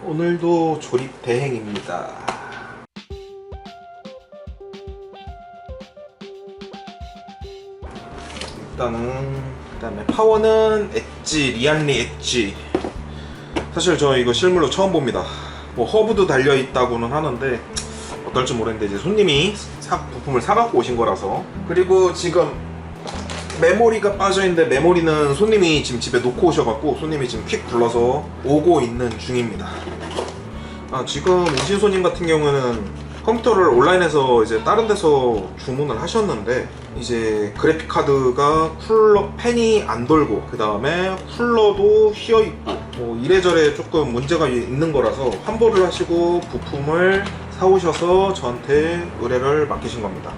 오늘도 조립 대행입니다. 그다음에 파워는 엣지, 리안리 엣지. 사실 저 이거 실물로 처음 봅니다. 뭐 허브도 달려있다고는 하는데 어떨지 모르겠는데 이제 손님이 부품을 사갖고 오신 거라서. 그리고 지금 메모리가 빠져있는데 메모리는 손님이 지금 집에 놓고 오셔갖고 손님이 지금 퀵 불러서 오고 있는 중입니다. 지금 오신 손님 같은 경우는 컴퓨터를 온라인에서 이제 다른 데서 주문을 하셨는데 이제 그래픽 카드가 쿨러 팬이 안 돌고 그 다음에 쿨러도 휘어있고 뭐 이래저래 조금 문제가 있는 거라서 환불을 하시고 부품을 사오셔서 저한테 의뢰를 맡기신 겁니다.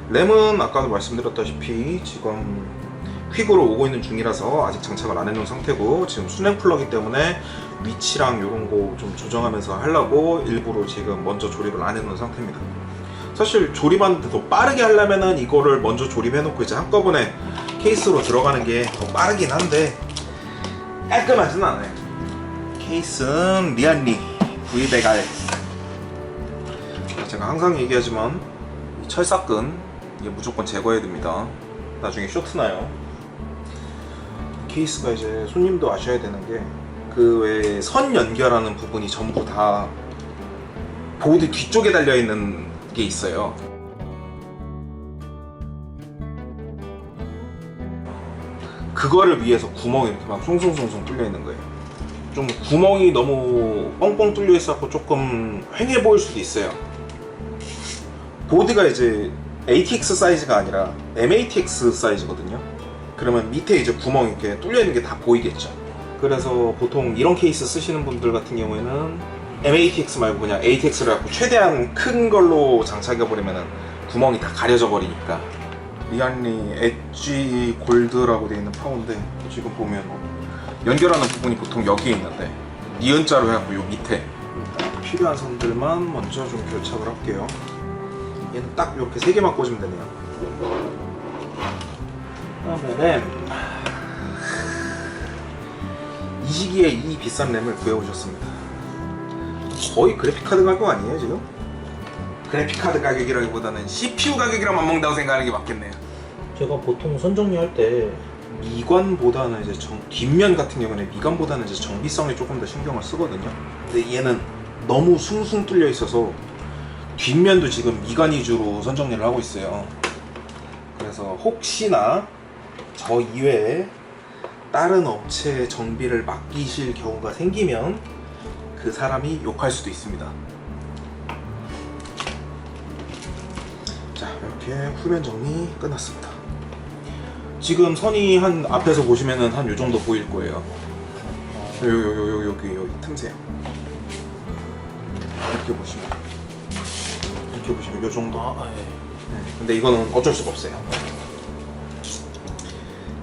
램은 아까도 말씀드렸다시피 지금 퀵으로 오고 있는 중이라서 아직 장착을 안 해놓은 상태고 지금 순행 쿨러기 때문에 위치랑 이런 거 좀 조정하면서 하려고 일부러 지금 먼저 조립을 안 해놓은 상태입니다. 사실 조립하는데 더 빠르게 하려면은 이거를 먼저 조립해놓고 이제 한꺼번에 케이스로 들어가는 게 더 빠르긴 한데 깔끔하진 않아요. 케이스는 리안리 V100R. 제가 항상 얘기하지만 이 철사끈 이게 무조건 제거해야 됩니다. 나중에 쇼트 나요. 케이스가 이제 손님도 아셔야 되는 게 그 외에 선 연결하는 부분이 전부 다 보드 뒤쪽에 달려있는 게 있어요. 그거를 위해서 구멍이 이렇게 막 송송송송 뚫려 있는 거예요. 좀 구멍이 너무 뻥뻥 뚫려 있어서 조금 휑해 보일 수도 있어요. 보드가 이제 ATX 사이즈가 아니라 MATX 사이즈거든요. 그러면 밑에 이제 구멍이 이렇게 뚫려 있는 게 다 보이겠죠. 그래서 보통 이런 케이스 쓰시는 분들 같은 경우에는 MATX 말고 그냥 ATX를 갖고 최대한 큰 걸로 장착해 버리면 구멍이 다 가려져 버리니까. 리안리 엣지 골드라고 되어 있는 파워인데 지금 보면 연결하는 부분이 보통 여기에 있는데 니은자로 해갖고 요 밑에 필요한 선들만 먼저 좀 교착을 할게요. 얘는 딱 이렇게 3개만 꽂으면 되네요. 그다음에 램. 이 시기에 이 비싼 램을 구해오셨습니다. 거의 그래픽카드 가격 아니에요 지금? 그래픽카드 가격이라기보다는 CPU 가격이랑 맞먹는다고 생각하는 게 맞겠네요. 제가 보통 선정리할 때 미관보다는 이제 뒷면 같은 경우는 미관보다는 이제 정비성에 조금 더 신경을 쓰거든요. 근데 얘는 너무 숭숭 뚫려 있어서 뒷면도 지금 미관 위주로 선정리를 하고 있어요. 그래서 혹시나 저 이외에 다른 업체에 정비를 맡기실 경우가 생기면 그 사람이 욕할 수도 있습니다. 자, 이렇게 후면 정리 끝났습니다. 지금 선이 한 앞에서 보시면은 한 요 정도 보일 거예요. 여기 틈새 이렇게 보시면 요 정도. 네. 근데 이거는 어쩔 수가 없어요.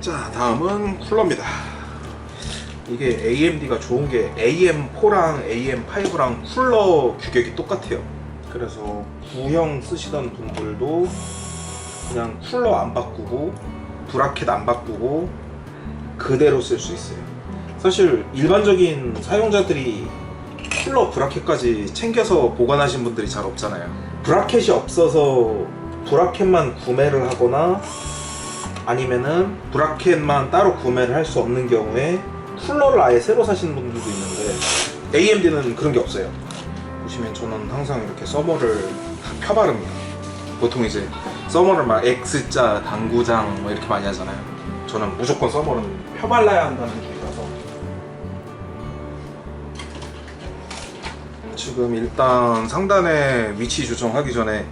자, 다음은 쿨러입니다. 이게 AMD가 좋은 게 AM4랑 AM5랑 쿨러 규격이 똑같아요. 그래서 구형 쓰시던 분들도 그냥 쿨러 안 바꾸고 브라켓 안 바꾸고 그대로 쓸 수 있어요. 사실 일반적인 사용자들이 쿨러 브라켓까지 챙겨서 보관하신 분들이 잘 없잖아요. 브라켓이 없어서 브라켓만 구매를 하거나 아니면은 브라켓만 따로 구매를 할 수 없는 경우에 쿨러를 아예 새로 사시는 분들도 있는데 AMD는 그런 게 없어요. 보시면 저는 항상 이렇게 서머를 다 펴바릅니다. 보통 이제 서머를 막 X자, 당구장 뭐 이렇게 많이 하잖아요. 저는 무조건 서머는 펴발라야 한다는 주의라서. 지금 일단 상단에 위치 조정하기 전에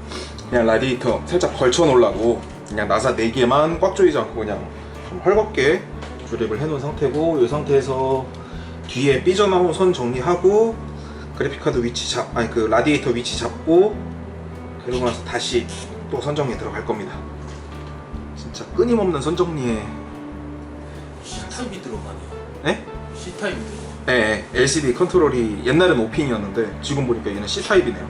그냥 라디에이터 살짝 걸쳐 놓으려고 그냥 나사 4개만 꽉 조이지 않고 그냥 좀 헐겁게 조립을 해놓은 상태고, 이 상태에서 뒤에 삐져나온 선 정리하고 그래픽카드 위치 그 라디에이터 위치 잡고 그러고 나서 다시 또 선정리에 들어갈 겁니다. 진짜 끊임없는 선정리에. C타입이 들어가네요. 네? C타입이 들어가. 네, LCD 컨트롤이 옛날엔 오핀이었는데 지금 보니까 얘는 C타입이네요.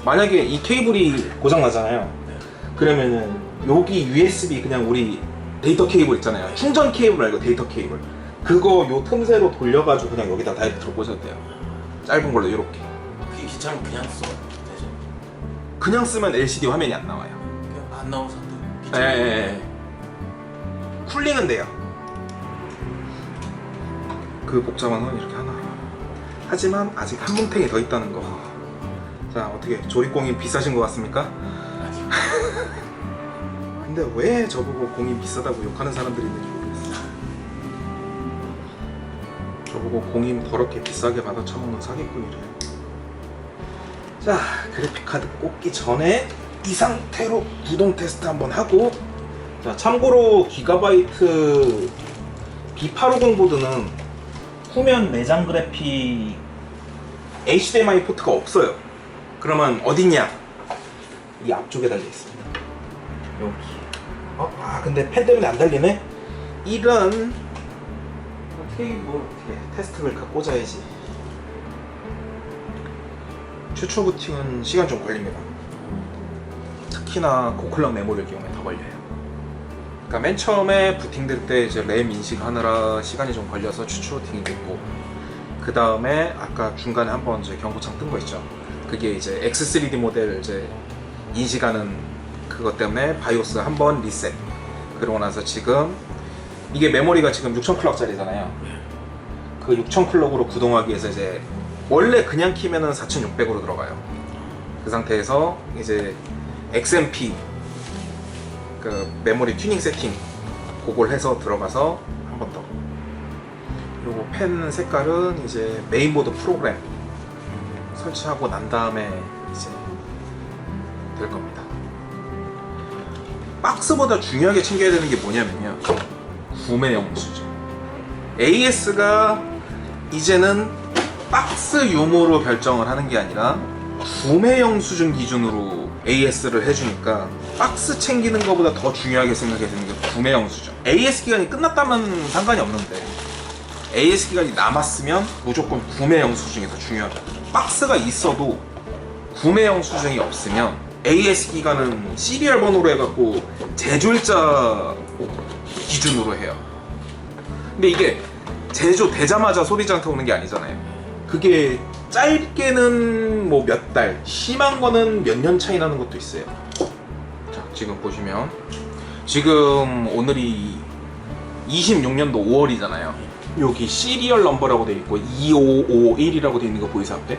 만약에 이 케이블이 고장 나잖아요. 네. 그러면은 여기 USB 그냥 우리 데이터 케이블 있잖아요. 충전 케이블 말고 데이터 케이블. 그거 요 틈새로 돌려가지고 그냥 여기다 다이렉트로 꽂아도 돼요. 짧은 걸로 이렇게. 그게 귀찮으면 그냥 써. 대신 그냥 쓰면 LCD 화면이 안 나와요. 그냥 안 나오는 사람들 예, 귀찮아. 예, 예. 쿨링은 돼요. 그 복잡한 건 이렇게 하나. 하지만 아직 한 뭉탱이 더 있다는 거. 자, 어떻게 조립공인 비싸신 것 같습니까? 아니, 근데 왜 저보고 공인 비싸다고 욕하는 사람들이 있는지 모르겠어. 저보고 공인 더럽게 비싸게 받아 처먹는 사기꾼이래요. 자, 그래픽카드 꽂기 전에 이 상태로 부동 테스트 한번 하고, 자, 참고로 기가바이트 B850 보드는 후면 내장 그래픽 HDMI 포트가 없어요. 그러면 어디냐? 이 앞쪽에 달려 있습니다. 여기. 근데 펜 때문에 안 달리네? 이런 어떻게 테스트를 갖고 꽂아야지. 최초 부팅은 시간 좀 걸립니다. 특히나 고클럭 메모리를 이용해 더 걸려요. 그러니까 맨 처음에 부팅될 때 이제 램 인식하느라 시간이 좀 걸려서 최초 부팅이 됐고, 그 다음에 아까 중간에 한번 이제 경고창 뜬 거 있죠. 그게 이제 X3D 모델 이제 인식하는 그것 때문에 바이오스 한번 리셋. 그러고 나서 지금 이게 메모리가 지금 6000클럭짜리잖아요. 그 6000클럭으로 구동하기 위해서 이제 원래 그냥 키면은 4600으로 들어가요. 그 상태에서 이제 XMP 그 메모리 튜닝 세팅 그걸 해서 들어가서 한 번 더. 요거 펜 색깔은 이제 메인보드 프로그램 설치하고 난 다음에 이제 될 겁니다. 박스보다 중요하게 챙겨야 되는 게 뭐냐면요, 구매 영수증. AS가 이제는 박스 유무로 결정을 하는 게 아니라 구매 영수증 기준으로 AS를 해주니까 박스 챙기는 것보다 더 중요하게 생각해야 되는 게 구매 영수증. AS 기간이 끝났다면 상관이 없는데 AS 기간이 남았으면 무조건 구매 영수증이 더 중요하다. 박스가 있어도 구매 영수증이 없으면 AS 기간은 시리얼 번호로 해갖고 제조일자 기준으로 해요. 근데 이게 제조되자마자 소비자한테 오는 게 아니잖아요. 그게 짧게는 뭐 몇 달, 심한 거는 몇 년 차이 나는 것도 있어요. 자, 지금 보시면 지금 오늘이 26년도 5월이잖아요. 여기 시리얼 넘버라고 되어 있고 2551이라고 되어 있는 거 보이세요 앞에?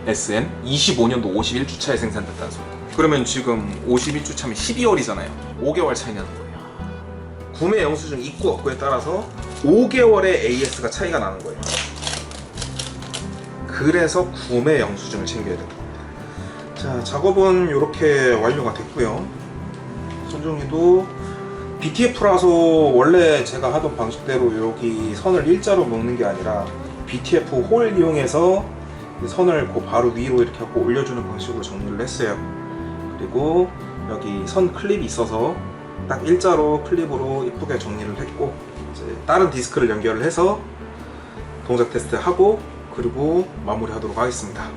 SN 25년도 51주차에 생산됐다는 소리. 그러면 지금 51주차면 12월이잖아요. 5개월 차이 나는 거예요. 구매 영수증 있고 없고에 따라서 5개월의 AS가 차이가 나는 거예요. 그래서 구매 영수증을 챙겨야 됩니다. 자, 작업은 이렇게 완료가 됐고요. 선종이도 BTF라서 원래 제가 하던 방식대로 여기 선을 일자로 묶는 게 아니라 BTF 홀 이용해서 선을 그 바로 위로 이렇게 하고 올려주는 방식으로 정리를 했어요. 그리고 여기 선 클립이 있어서 딱 일자로 클립으로 이쁘게 정리를 했고, 이제 다른 디스크를 연결을 해서 동작 테스트 하고 그리고 마무리하도록 하겠습니다.